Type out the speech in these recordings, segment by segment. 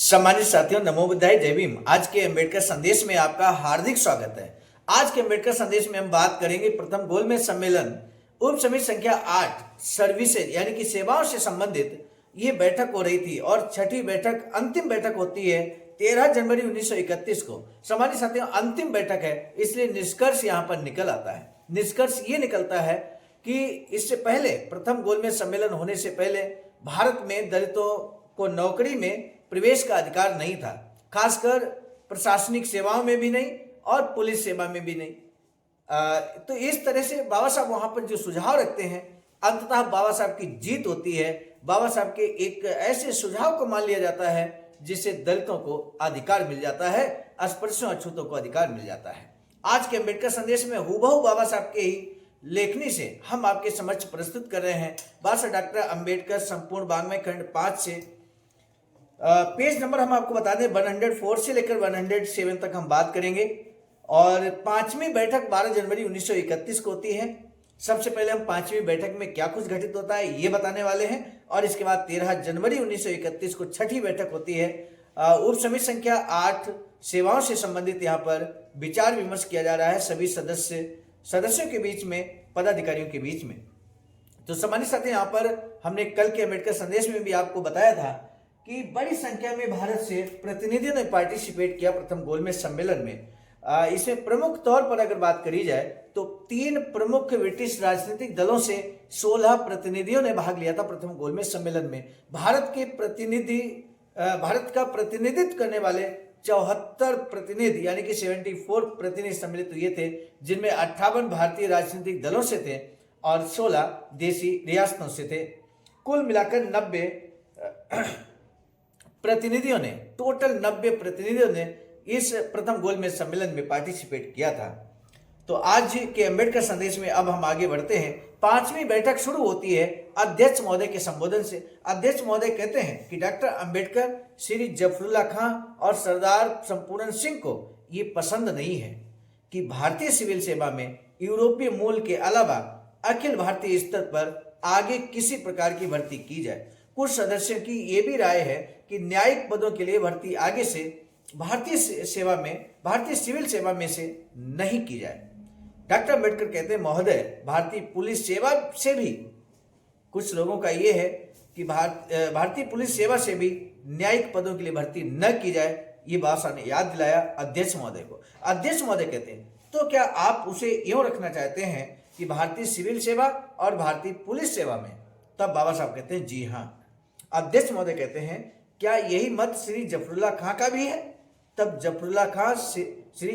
सम्मानित साथियों, नमो बुद्धाय, जय भीम। आज के अम्बेडकर संदेश में आपका हार्दिक स्वागत है। आज के अम्बेडकर संदेश में हम बात करेंगे प्रथम गोलमेज सम्मेलन उप समिति संख्या 8 सर्विसेज यानी कि सेवाओं से संबंधित ये बैठक हो रही थी और छठी बैठक अंतिम बैठक होती है 13 जनवरी 1931 को। सम्मानित साथियों, अंतिम बैठक है, इसलिए निष्कर्ष यहाँ पर निकल आता है। निष्कर्ष ये निकलता है कि इससे पहले प्रथम गोलमेज सम्मेलन होने से पहले भारत में दलितों को नौकरी में प्रवेश का अधिकार नहीं था, खासकर प्रशासनिक सेवाओं में भी नहीं और पुलिस सेवा में भी नहीं। तो इस तरह से बाबा साहब वहां पर जो सुझाव रखते हैं, अंततः बाबा साहब की जीत होती है। बाबा साहब के एक ऐसे सुझाव को मान लिया जाता है जिससे दलितों को अधिकार मिल जाता है, अस्पृश्यों अछूतों को अधिकार मिल जाता है। आज के अम्बेडकर संदेश में हूबहू बाबा साहब के ही लेखनी से हम आपके समक्ष प्रस्तुत कर रहे हैं। बाबा डॉक्टर अम्बेडकर संपूर्ण वाङ्मय खंड 5 से पेज नंबर हम आपको बता दें 104 से लेकर 107 तक हम बात करेंगे। और पांचवी बैठक 12 जनवरी 1931 को होती है। सबसे पहले हम पांचवी बैठक में क्या कुछ घटित होता है ये बताने वाले हैं, और इसके बाद 13 जनवरी 1931 को छठी बैठक होती है। उप समिति संख्या 8 सेवाओं से संबंधित यहाँ पर विचार विमर्श किया जा रहा है सभी सदस्यों के बीच में, पदाधिकारियों के बीच में। तो सम्मानित साथी, यहाँ पर हमने कल के अम्बेडकर संदेश में भी आपको बताया था कि बड़ी संख्या में भारत से प्रतिनिधियों ने पार्टिसिपेट किया प्रथम गोलमेज सम्मेलन में। इसमें प्रमुख तौर पर अगर बात करी जाए तो 3 प्रमुख ब्रिटिश राजनीतिक दलों से 16 प्रतिनिधियों ने भाग लिया था प्रथम गोलमेज सम्मेलन में। भारत का प्रतिनिधित्व करने वाले 74 प्रतिनिधि यानी कि 74 प्रतिनिधि सम्मिलित हुए थे, जिनमें 58 भारतीय राजनीतिक दलों से थे और 16 देशी रियासतों से थे। कुल मिलाकर 90 प्रतिनिधियों ने, टोटल 90 प्रतिनिधियों ने इस प्रथम गोलमेज सम्मेलन में पार्टिसिपेट किया था। तो आज के अम्बेडकर संदेश में अब हम आगे बढ़ते हैं। पांचवी बैठक शुरू होती है अध्यक्ष महोदय के संबोधन से। अध्यक्ष महोदय कहते हैं कि डॉक्टर अम्बेडकर, श्री जफरुल्लाह खां और सरदार संपूर्ण सिंह को ये पसंद नहीं है कि भारतीय सिविल सेवा में यूरोपीय मूल के अलावा अखिल भारतीय स्तर पर आगे किसी प्रकार की भर्ती की जाए। कुछ सदस्यों की ये भी राय है कि न्यायिक पदों के लिए भर्ती आगे से भारतीय सिविल सेवा में से नहीं की जाए। डॉक्टर अम्बेडकर कहते हैं, महोदय, भारतीय पुलिस सेवा से भी कुछ लोगों का ये है कि भारतीय पुलिस सेवा से भी न्यायिक पदों के लिए भर्ती न की जाए। ये बात साहब ने याद दिलाया अध्यक्ष महोदय को। अध्यक्ष महोदय कहते हैं, तो क्या आप उसे यूं रखना चाहते हैं कि भारतीय सिविल सेवा और भारतीय पुलिस सेवा में? तब बाबा साहब कहते हैं, जी हाँ। अध्यक्ष महोदय कहते हैं, क्या यही मत श्री जफरुल्लाह खां का भी है? तब श्री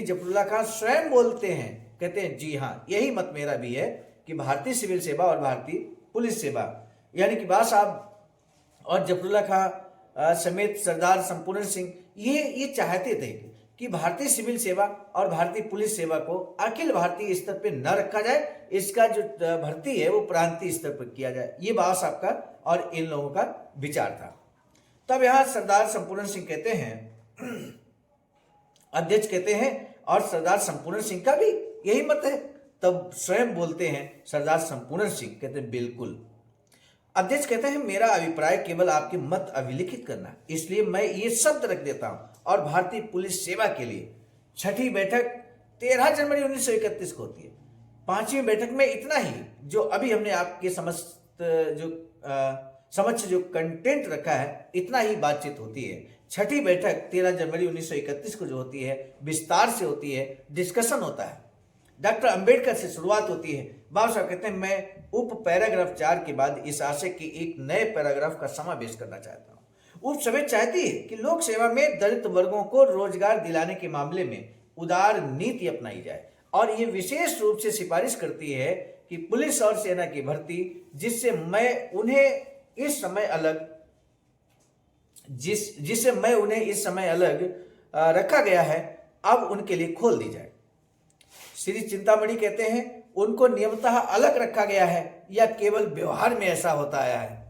जफरुल्लाह खां स्वयं बोलते हैं, कहते हैं, जी हाँ, यही मत मेरा भी है कि भारतीय सिविल सेवा और भारतीय पुलिस सेवा, यानी कि बाबा साहब और जफरुल्लाह खां समेत सरदार संपूर्ण सिंह ये चाहते थे कि भारतीय सिविल सेवा और भारतीय पुलिस सेवा को अखिल भारतीय स्तर पर न रखा जाए, इसका जो भर्ती है वो प्रांतीय स्तर पर किया जाए। ये बाबा साहब का और इन लोगों का विचार था। तब यहाँ सरदार संपूर्ण सिंह कहते हैं, अध्यक्ष कहते हैं, और सरदार संपूर्ण सिंह का भी यही मत है? तब स्वयं बोलते हैं सरदार संपूर्ण सिंह, कहते हैं, बिल्कुल। अध्यक्ष कहते हैं, मेरा अभिप्राय केवल आपके मत अभिलिखित करना, इसलिए मैं ये शब्द रख देता हूं। और भारतीय पुलिस सेवा के लिए छठी बैठक 13 जनवरी 1931 को होती है। पांचवी बैठक में इतना ही जो अभी हमने आपके समझ जो कंटेंट रखा है, इतना ही बातचीत होती है। छठी बैठक 13 जनवरी 1931 को जो होती है, विस्तार से होती है, डिस्कशन होता है, डॉक्टर अंबेडकर से शुरुआत होती है। बाबा साहब कहते हैं, मैं उप पैराग्राफ 4 के बाद इस आशय के एक नए पैराग्राफ का समावेश करना चाहता हूँ। उप समिति चाहती है कि लोक सेवा में दलित वर्गों को रोजगार दिलाने के मामले में उदार नीति अपनाई जाए, और ये विशेष रूप से सिफारिश करती है कि पुलिस और सेना की भर्ती जिससे मैं उन्हें इस समय अलग रखा गया है, अब उनके लिए खोल दी जाए। श्री चिंतामणि कहते हैं, उनको नियमतः अलग रखा गया है या केवल व्यवहार में ऐसा होता आया है?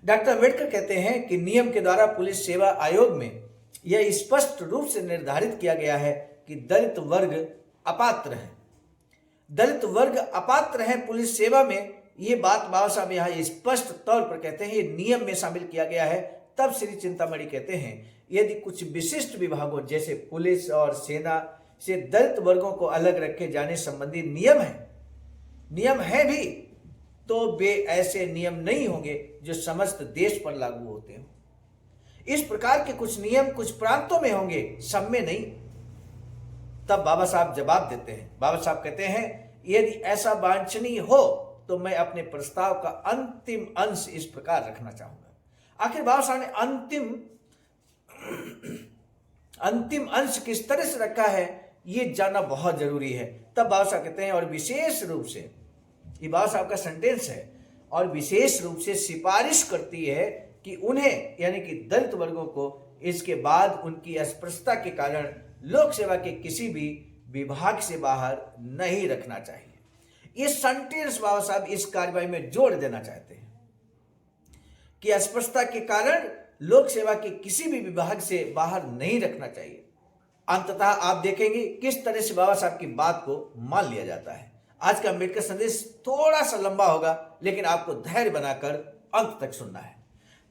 डॉक्टर अम्बेडकर कहते हैं कि नियम के द्वारा पुलिस सेवा आयोग में यह स्पष्ट रूप से निर्धारित किया गया है कि दलित वर्ग अपात्र है पुलिस सेवा में ये बात बाबा साहब यहाँ स्पष्ट तौर पर कहते हैं, ये नियम में शामिल किया गया है। तब श्री चिंतामणि कहते हैं, यदि कुछ विशिष्ट विभागों जैसे पुलिस और सेना से दलित वर्गों को अलग रखे जाने संबंधी नियम है भी, तो वे ऐसे नियम नहीं होंगे जो समस्त देश पर लागू होते हो। इस प्रकार के कुछ नियम कुछ प्रांतों में होंगे, सब में नहीं। तब बाबा साहब जवाब देते हैं। बाबा साहब कहते हैं, यदि ऐसा वांछनीय हो तो मैं अपने प्रस्ताव का अंतिम अंश इस प्रकार रखना चाहूंगा। आखिर बाबा साहब ने अंतिम अंश किस तरह से रखा है, ये जानना बहुत जरूरी है। तब बाबा साहब कहते हैं, और विशेष रूप से, ये बाबा साहब का सेंटेंस है, और विशेष रूप से सिफारिश करती है कि उन्हें यानी कि दलित वर्गों को इसके बाद उनकी अस्पृश्यता के कारण लोक सेवा के किसी भी विभाग से बाहर नहीं रखना चाहिए। ये सेंटेंस बाबा साहब इस कार्यवाही में जोड़ देना चाहते हैं कि अस्पृश्यता के कारण लोक सेवा के किसी भी विभाग से बाहर नहीं रखना चाहिए। अंततः आप देखेंगे किस तरह से बाबा साहब की बात को मान लिया जाता है। आज का अम्बेडकर संदेश थोड़ा सा लंबा होगा, लेकिन आपको धैर्य बनाकर अंत तक सुनना है।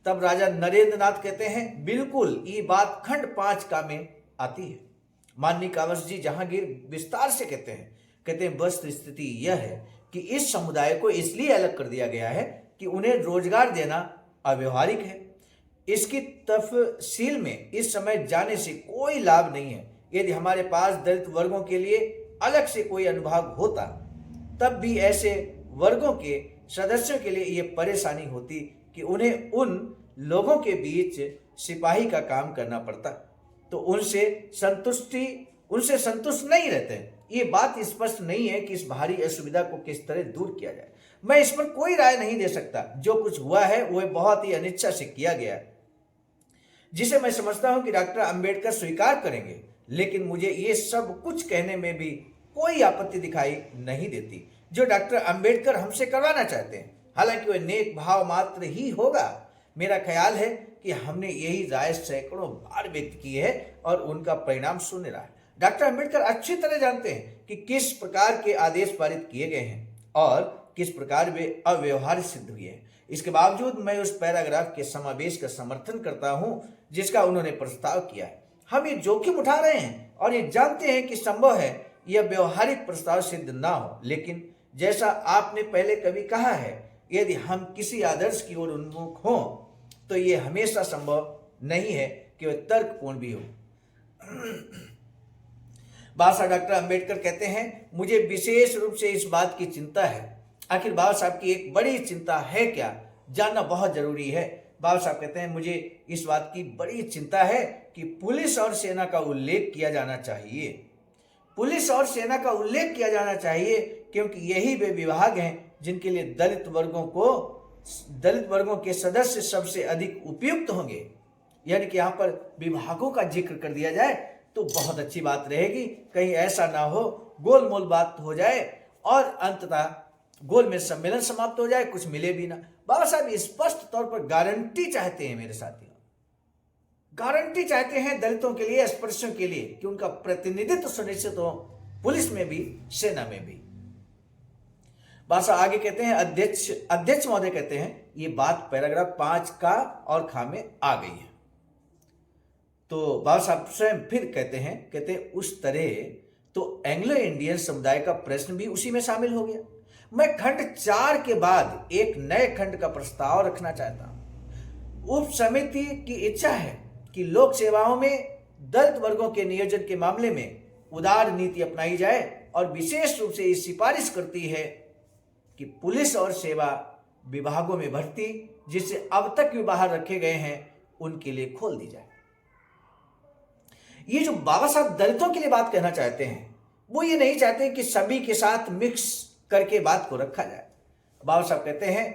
तब राजा नरेंद्र नाथ कहते हैं, बिल्कुल ये बात खंड 5 का में आती है। माननीय कांवस जी जहांगीर विस्तार से कहते हैं वस्तु स्थिति यह है कि इस समुदाय को इसलिए अलग कर दिया गया है कि उन्हें रोजगार देना अव्यवहारिक है। इसकी तफसील में इस समय जाने से कोई लाभ नहीं है। यदि हमारे पास दलित वर्गों के लिए अलग से कोई अनुभाग होता, तब भी ऐसे वर्गों के सदस्यों के लिए यह परेशानी होती कि उन्हें उन लोगों के बीच सिपाही का काम करना पड़ता, तो उनसे संतुष्ट नहीं रहते। ये बात स्पष्ट नहीं है कि इस भारी असुविधा को किस तरह दूर किया जाए। मैं इस पर कोई राय नहीं दे सकता। जो कुछ हुआ है वह बहुत ही अनिच्छा से किया गया, जिसे मैं समझता हूं कि डॉक्टर अंबेडकर स्वीकार करेंगे, लेकिन मुझे ये सब कुछ कहने में भी कोई आपत्ति दिखाई नहीं देती जो डॉक्टर अंबेडकर हमसे करवाना चाहते हैं। हालांकि वह नेक भाव मात्र ही होगा। मेरा ख्याल है कि हमने यही राय सैकड़ों बार व्यक्त की है और उनका परिणाम शून्य रहा है। डॉक्टर अंबेडकर अच्छी तरह जानते हैं कि किस प्रकार के आदेश पारित किए गए हैं और किस प्रकार वे अव्यवहार्य सिद्ध हुए हैं। इसके बावजूद मैं उस पैराग्राफ के समावेश का समर्थन करता हूं जिसका उन्होंने प्रस्ताव किया है। हम ये जोखिम उठा रहे हैं और ये जानते हैं कि संभव है यह व्यवहारिक प्रस्ताव सिद्ध ना हो, लेकिन जैसा आपने पहले कभी कहा है, यदि हम किसी आदर्श की ओर उन्मुख हों तो यह हमेशा संभव नहीं है कि वह तर्कपूर्ण भी हो। बाबा साहब डॉक्टर अंबेडकर कहते हैं, मुझे विशेष रूप से इस बात की चिंता है। आखिर बाबा साहब की एक बड़ी चिंता है क्या, जानना बहुत जरूरी है। बाबा साहब कहते हैं, मुझे इस बात की बड़ी चिंता है कि पुलिस और सेना का उल्लेख किया जाना चाहिए। पुलिस और सेना का उल्लेख किया जाना चाहिए क्योंकि यही वे विभाग हैं जिनके लिए दलित वर्गों के सदस्य सबसे अधिक उपयुक्त होंगे। यानी कि यहाँ पर विभागों का जिक्र कर दिया जाए तो बहुत अच्छी बात रहेगी। कहीं ऐसा ना हो गोलमोल बात हो जाए और अंततः गोल में सम्मेलन समाप्त हो जाए, कुछ मिले भी ना। बाबा साहब स्पष्ट तौर पर गारंटी चाहते हैं, मेरे साथियों, गारंटी चाहते हैं दलितों के लिए, अस्पृश्यों के लिए, कि उनका प्रतिनिधित्व सुनिश्चित हो, पुलिस में भी, सेना में भी। बाबा साहब आगे कहते हैं, अध्यक्ष महोदय कहते हैं, ये बात पैराग्राफ 5 का और खा में आ गई है। तो बाबा साहब स्वयं फिर कहते हैं उस तरह तो एंग्लो इंडियन समुदाय का प्रश्न भी उसी में शामिल हो गया। मैं खंड 4 के बाद एक नए खंड का प्रस्ताव रखना चाहता हूं। उप समिति की इच्छा है कि लोक सेवाओं में दलित वर्गों के नियोजन के मामले में उदार नीति अपनाई जाए और विशेष रूप से ये सिफारिश करती है कि पुलिस और सेवा विभागों में भर्ती जिससे अब तक भी बाहर रखे गए हैं उनके लिए खोल दी जाए। ये जो बाबा साहब दलितों के लिए बात कहना चाहते हैं, वो ये नहीं चाहते कि सभी के साथ मिक्स करके बात को रखा जाए। बाबा साहब कहते हैं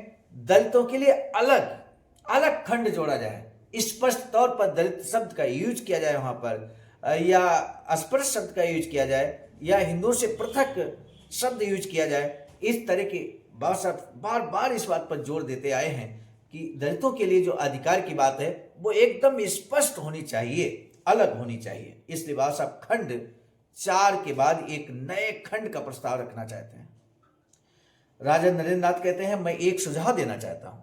दलितों के लिए अलग खंड जोड़ा जाए, स्पष्ट तौर पर दलित शब्द का यूज किया जाए वहां पर, या अस्पृश्य शब्द का यूज किया जाए, या हिंदुओं से पृथक शब्द यूज किया जाए। इस तरह के बाबा साहब बार बार इस बात पर जोर देते आए हैं कि दलितों के लिए जो अधिकार की बात है वो एकदम स्पष्ट होनी चाहिए, अलग होनी चाहिए। इसलिए बाबा साहब खंड 4 के बाद एक नए खंड का प्रस्ताव रखना चाहते हैं। राजा नरेंद्र नाथ कहते हैं मैं एक सुझाव देना चाहता हूं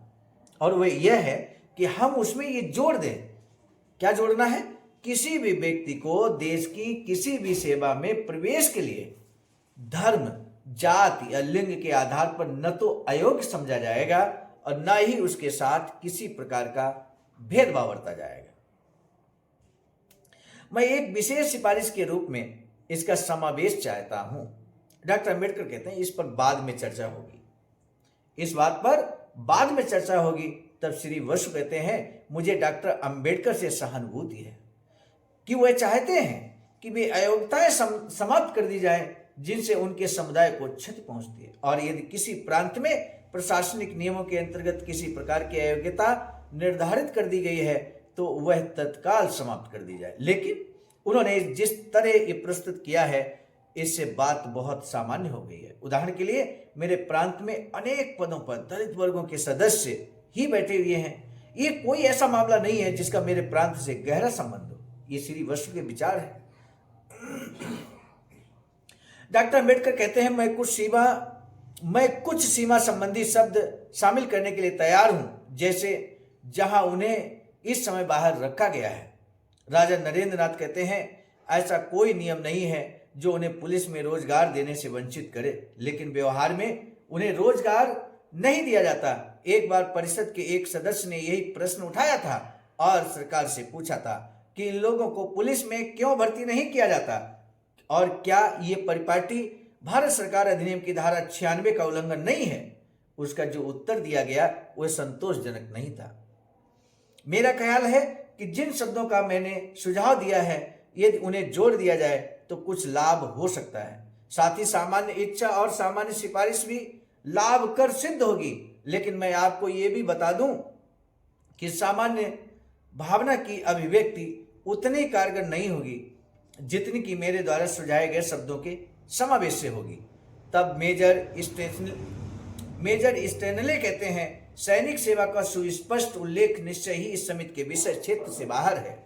और वह यह है कि हम उसमें ये जोड़ दें। क्या जोड़ना है? किसी भी व्यक्ति को देश की किसी भी सेवा में प्रवेश के लिए धर्म, जाति या लिंग के आधार पर न तो अयोग्य समझा जाएगा और न ही उसके साथ किसी प्रकार का भेदभाव बरता जाएगा। मैं एक विशेष सिफारिश के रूप में इसका समावेश चाहता हूं। डॉक्टर अंबेडकर कहते हैं इस पर बाद में चर्चा होगी, इस बात पर बाद में चर्चा होगी। तब श्री वसु कहते हैं मुझे डॉक्टर अंबेडकर से सहानुभूति है कि वह चाहते हैं कि वे अयोग्यताएं समाप्त कर दी जाए जिनसे उनके समुदाय को क्षति पहुंचती है, और यदि किसी प्रांत में प्रशासनिक नियमों के अंतर्गत किसी प्रकार की अयोग्यता निर्धारित कर दी गई है तो वह तत्काल समाप्त कर दी जाए। लेकिन उन्होंने जिस तरह ये प्रस्तुत किया है इससे बात बहुत सामान्य हो गई है। उदाहरण के लिए मेरे प्रांत में अनेक पदों पर दलित वर्गों के सदस्य ही बैठे हुए हैं। ये कोई ऐसा मामला नहीं है जिसका मेरे प्रांत से गहरा संबंध हो। ये श्री वसु के विचार है। डॉक्टर अंबेडकर कहते हैं मैं कुछ सीमा संबंधी शब्द शामिल करने के लिए तैयार हूं, जैसे जहां उन्हें इस समय बाहर रखा गया है। राजा नरेंद्र नाथ कहते हैं ऐसा कोई नियम नहीं है जो उन्हें पुलिस में रोजगार देने से वंचित करे, लेकिन व्यवहार में उन्हें रोजगार नहीं दिया जाता। एक बार परिषद के एक सदस्य ने यही प्रश्न उठाया था और सरकार से पूछा था कि इन लोगों को पुलिस में क्यों भर्ती नहीं किया जाता और क्या ये परिपाटी भारत सरकार अधिनियम की धारा 96 का उल्लंघन नहीं है। उसका जो उत्तर दिया गया वह संतोषजनक नहीं था। मेरा ख्याल है कि जिन शब्दों का मैंने सुझाव दिया है यदि उन्हें जोड़ दिया जाए तो कुछ लाभ हो सकता है। साथ ही सामान्य इच्छा और सामान्य सिफारिश भी लाभकर सिद्ध होगी। लेकिन मैं आपको ये भी बता दूं कि सामान्य भावना की अभिव्यक्ति उतनी कारगर नहीं होगी जितनी कि मेरे द्वारा सुझाए गए शब्दों के समावेश से होगी। तब मेजर स्टेनले कहते हैं सैनिक सेवा का सुस्पष्ट उल्लेख निश्चय ही इस समिति के विषय क्षेत्र से बाहर है।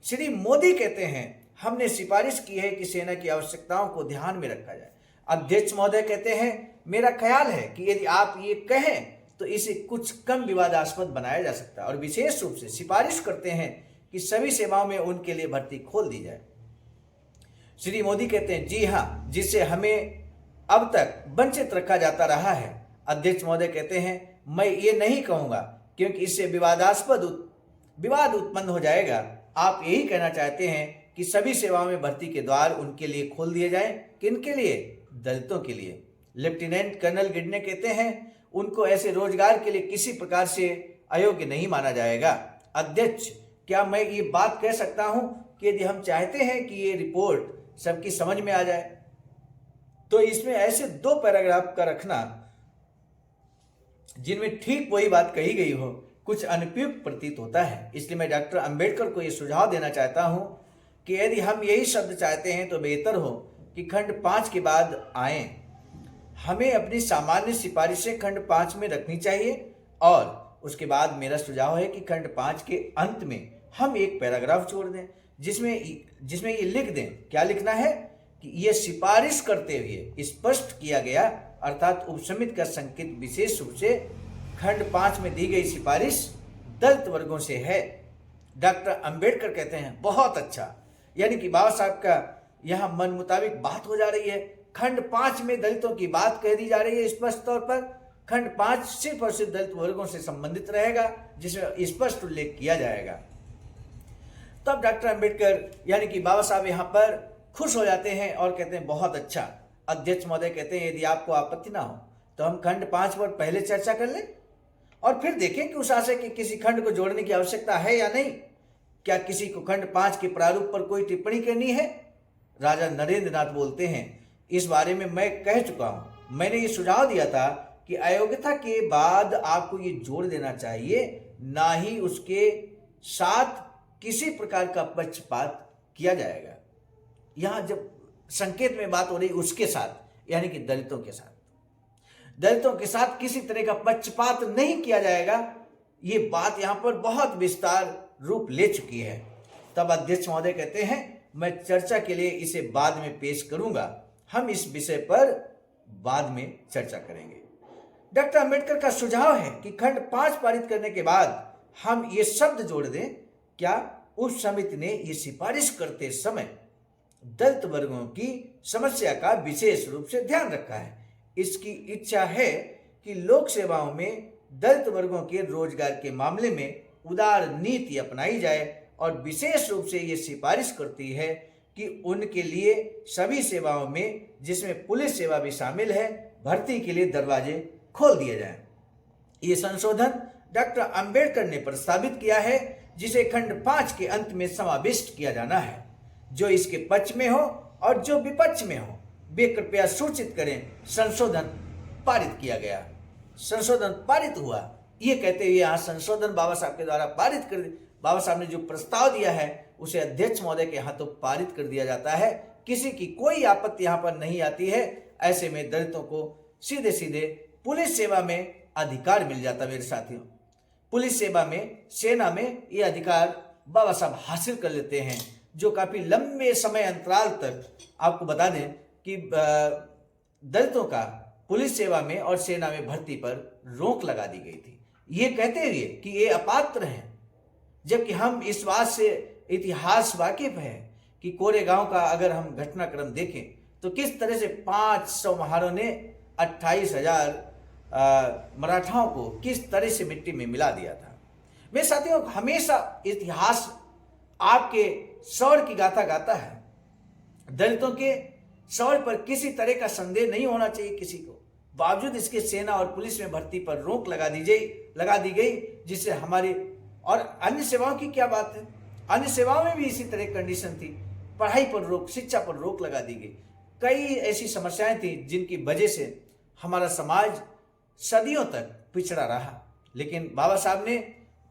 श्री मोदी कहते हैं हमने सिफारिश की है कि सेना की आवश्यकताओं को ध्यान में रखा जाए। अध्यक्ष महोदय कहते हैं मेरा ख्याल है कि यदि आप ये कहें तो इसे कुछ कम विवादास्पद बनाया जा सकता है, और विशेष रूप से सिफारिश करते हैं कि सभी सेवाओं में उनके लिए भर्ती खोल दी जाए। श्री मोदी कहते हैं जी हाँ, जिससे हमें अब तक वंचित रखा जाता रहा है। अध्यक्ष महोदय कहते हैं मैं ये नहीं कहूंगा क्योंकि इससे विवाद उत्पन्न हो जाएगा। आप यही कहना चाहते हैं कि सभी सेवाओं में भर्ती के द्वार उनके लिए खोल दिए जाएं। किनके लिए? दलितों के लिए। लेफ्टिनेंट कर्नल गिडने कहते हैं उनको ऐसे रोजगार के लिए किसी प्रकार से अयोग्य नहीं माना जाएगा। अध्यक्ष, क्या मैं ये बात कह सकता हूं कि यदि हम चाहते हैं कि ये रिपोर्ट सबकी समझ में आ जाए तो इसमें ऐसे 2 पैराग्राफ का रखना जिनमें ठीक वही बात कही गई हो कुछ अनुपयुक्त प्रतीत होता है। इसलिए मैं डॉक्टर अंबेडकर को यह सुझाव देना चाहता हूं कि यदि हम यही शब्द चाहते हैं तो बेहतर हो कि खंड 5 के बाद आए। हमें अपनी सामान्य सिफारिशें खंड 5 में रखनी चाहिए और उसके बाद मेरा सुझाव है कि खंड 5 के अंत में हम एक पैराग्राफ जोड़ दें जिसमें ये लिख दें। क्या लिखना है कि यह सिफारिश करते हुए स्पष्ट किया गया, अर्थात उपसमिति का संकेत विशेष रूप से खंड 5 में दी गई सिफारिश दलित वर्गों से है। डॉक्टर अंबेडकर कहते हैं बहुत अच्छा, यानी कि बाबा साहब का यहाँ मन मुताबिक बात हो जा रही है। खंड 5 में दलितों की बात कह दी जा रही है स्पष्ट तौर पर। खंड 5 सिर्फ और सिर्फ दलित वर्गों से संबंधित रहेगा जिसमें स्पष्ट उल्लेख किया जाएगा। तब डॉक्टर अंबेडकर यानी कि बाबा साहब यहाँ पर खुश हो जाते हैं और कहते हैं बहुत अच्छा। अध्यक्ष महोदय कहते हैं यदि आपको आपत्ति ना हो तो हम खंड 5 पर पहले चर्चा कर लें और फिर देखें कि उस आशय के किसी खंड को जोड़ने की आवश्यकता है या नहीं। क्या किसी को खंड 5 के प्रारूप पर कोई टिप्पणी करनी है? राजा नरेंद्र नाथ बोलते हैं इस बारे में मैं कह चुका हूं। मैंने ये सुझाव दिया था कि अयोग्यता के बाद आपको ये जोड़ देना चाहिए, ना ही उसके साथ किसी प्रकार का पक्षपात किया जाएगा। यहां जब संकेत में बात हो रही उसके साथ यानी कि दलितों के साथ किसी तरह का पक्षपात नहीं किया जाएगा। ये बात यहां पर बहुत विस्तार रूप ले चुकी है। तब अध्यक्ष महोदय कहते हैं मैं चर्चा के लिए इसे बाद में पेश करूंगा। हम इस विषय पर बाद में चर्चा करेंगे। डॉक्टर अंबेडकर का सुझाव है कि खंड 5 पारित करने के बाद हम ये शब्द जोड़ दें, क्या उप समिति ने ये सिफारिश करते समय दलित वर्गों की समस्या का विशेष रूप से ध्यान रखा है। इसकी इच्छा है कि लोक सेवाओं में दलित वर्गों के रोजगार के मामले में उदार नीति अपनाई जाए और विशेष रूप से ये सिफारिश करती है कि उनके लिए सभी सेवाओं में, जिसमें पुलिस सेवा भी शामिल है, भर्ती के लिए दरवाजे खोल दिए जाएं। ये संशोधन डॉक्टर अंबेडकर ने प्रस्तावित किया है, जिसे खंड 5 के अंत में समाविष्ट किया जाना है। जो इसके पक्ष में हो और जो विपक्ष में हो, वे कृपया सूचित करें संशोधन पारित किया गया। संशोधन पारित हुआ, ये कहते हुए यहाँ संशोधन बाबा साहब के द्वारा पारित कर, बाबा साहब ने जो प्रस्ताव दिया है उसे अध्यक्ष महोदय के हाथों पारित कर दिया जाता है। किसी की कोई आपत्ति यहाँ पर नहीं आती है। ऐसे में दलितों को सीधे सीधे पुलिस सेवा में अधिकार मिल जाता। मेरे साथियों, पुलिस सेवा में, सेना में ये अधिकार बाबा साहब हासिल कर लेते हैं, जो काफी लंबे समय अंतराल तक, आपको बता दें कि दलितों का पुलिस सेवा में और सेना में भर्ती पर रोक लगा दी गई थी, ये कहते हुए कि ये अपात्र हैं। जबकि हम इस बात से इतिहास वाकिफ है कि कोरेगांव का अगर हम घटनाक्रम देखें तो किस तरह से 500 महारों ने 28,000 मराठाओं को किस तरह से मिट्टी में मिला दिया था। मेरे साथियों, हमेशा इतिहास आपके शौर्य की गाथा गाता है। दलितों के शौर्य पर किसी तरह का संदेह नहीं होना चाहिए किसी को। बावजूद इसके सेना और पुलिस में भर्ती पर रोक लगा दी गई, जिससे हमारी और अन्य सेवाओं की क्या बात है, अन्य सेवाओं में भी इसी तरह कंडीशन थी। पढ़ाई पर रोक, शिक्षा पर रोक लगा दी गई। कई ऐसी समस्याएं थी जिनकी वजह से हमारा समाज सदियों तक पिछड़ा रहा। लेकिन बाबा साहब ने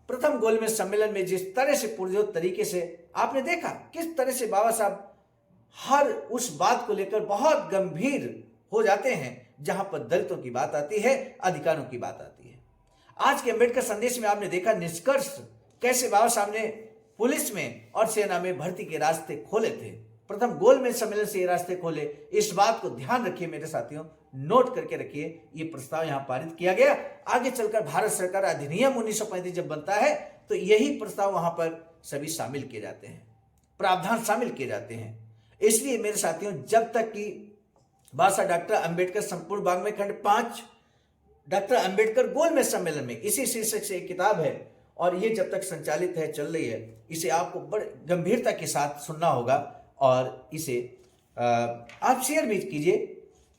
प्रथम गोलमेज सम्मेलन में जिस तरह से पुरजोर तरीके से आपने देखा, किस तरह से बाबा साहब हर उस बात को लेकर बहुत गंभीर हो जाते हैं जहां पर दलितों की बात आती है, अधिकारों की बात आती है। आज के अंबेडकर संदेश में आपने देखा निष्कर्ष कैसे बाबा साहब ने पुलिस में और सेना में भर्ती के रास्ते खोले थे। प्रथम गोलमेज सम्मेलन से ये रास्ते खोले। इस बात को ध्यान रखिए मेरे साथियों, नोट करके रखिए। ये प्रस्ताव यहाँ पारित किया गया। आगे चलकर भारत सरकार अधिनियम 1935 जब बनता है तो यही प्रस्ताव वहां पर सभी शामिल किए जाते हैं, प्रावधान शामिल किए जाते हैं। इसलिए मेरे साथियों, जब तक कि बाबा डॉक्टर अंबेडकर संपूर्ण भाग में खंड 5 डॉक्टर अंबेडकर गोलमेज सम्मेलन में, इसी शीर्षक से एक किताब है और ये जब तक संचालित है, चल रही है, इसे आपको बड़ी गंभीरता के साथ सुनना होगा और इसे आप शेयर भी कीजिए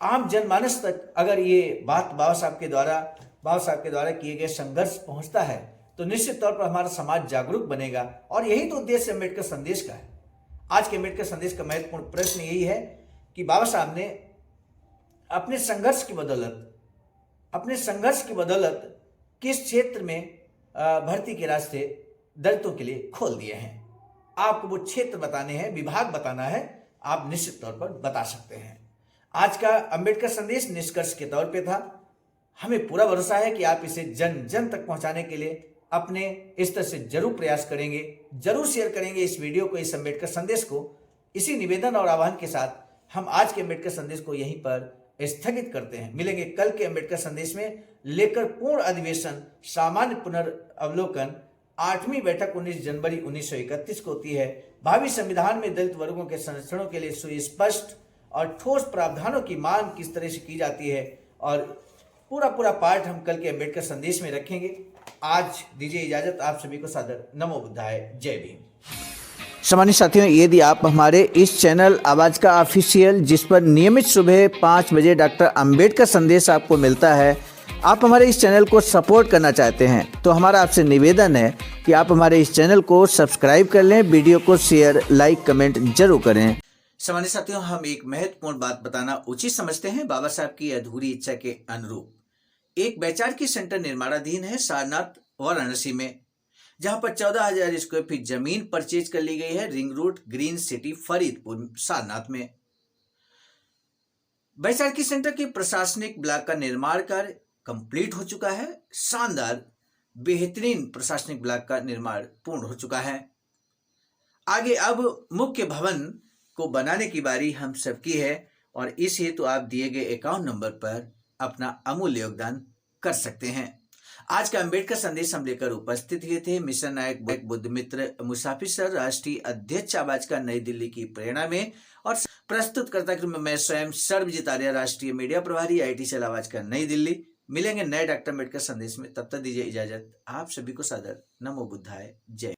आम जनमानस तक। अगर ये बात बाबा साहब के द्वारा किए गए संघर्ष पहुंचता है तो निश्चित तौर पर हमारा समाज जागरूक बनेगा। और यही तो उद्देश्य अंबेडकर संदेश का है। आज के अंबेडकर संदेश का महत्वपूर्ण प्रश्न यही है कि बाबा साहब ने अपने संघर्ष की बदौलत किस क्षेत्र में भर्ती के रास्ते दलितों के लिए खोल दिए हैं। आपको वो क्षेत्र बताने हैं, विभाग बताना है, आप निश्चित तौर पर बता सकते हैं। आज का अंबेडकर संदेश निष्कर्ष के तौर पे था। हमें पूरा भरोसा है कि आप इसे जन जन तक पहुंचाने के लिए अपने स्तर से जरूर प्रयास करेंगे, जरूर शेयर करेंगे इस वीडियो को, इस अंबेडकर संदेश को। इसी निवेदन और आह्वान के साथ हम आज के अंबेडकर संदेश को यहीं पर स्थगित करते हैं। मिलेंगे कल के अंबेडकर संदेश में, लेकर पूर्ण अधिवेशन सामान्य पुनर्वलोकन 8वीं बैठक 19 जनवरी 1931 को होती है। भावी संविधान में दलित वर्गों के संरक्षणों के लिए सुस्पष्ट और ठोस प्रावधानों की मांग किस तरह से की जाती है, और पूरा पाठ हम कल के अंबेडकर संदेश में रखेंगे। आज दीजिए इजाजत, आप सभी को सादर नमो बुद्धाय, जय भीम। सम्मानित साथियों, यदि आप हमारे इस चैनल आवाज़ का ऑफिशियल, जिस पर नियमित सुबह 5 बजे डॉक्टर अंबेडकर संदेश आपको मिलता है, आप हमारे इस चैनल को सपोर्ट करना चाहते हैं तो हमारा आपसे निवेदन है कि आप हमारे इस चैनल को सब्सक्राइब कर लें, वीडियो को शेयर, लाइक, कमेंट जरूर करें। सम्मानित साथियों, हम एक महत्वपूर्ण बात बताना उचित समझते हैं। बाबा साहब की अधूरी इच्छा के अनुरूप एक वैचारिकी सेंटर निर्माणाधीन है सारनाथ वाराणसी में, जहां पर 14,000 स्क्वायर फीट जमीन परचेज कर ली गई है ring road, green city, Faridpur, Sarnath में। वैचारिकी सेंटर के प्रशासनिक ब्लॉक का निर्माण कार्य कंप्लीट हो चुका है। शानदार बेहतरीन प्रशासनिक ब्लॉक का निर्माण पूर्ण हो चुका है। आगे अब मुख्य भवन को बनाने की बारी हम सबकी है और इस हेतु आप दिए गए अकाउंट नंबर पर अपना अमूल्य योगदान कर सकते हैं। आज का अंबेडकर संदेश हम लेकर उपस्थित हुए थे मिशन नायक बुद्धमित्र मुसाफिर सर, राष्ट्रीय अध्यक्ष आबाजका नई दिल्ली की प्रेरणा में, और प्रस्तुतकर्ता के रूप में मैं स्वयं सर्वजीत आर्य, राष्ट्रीय मीडिया प्रभारी, IIT सेल आबाजका नई दिल्ली। मिलेंगे नए डॉक्टर अम्बेडकर संदेश में, तब तक दीजिए इजाजत। आप सभी को सादर नमो बुद्धाय। जय।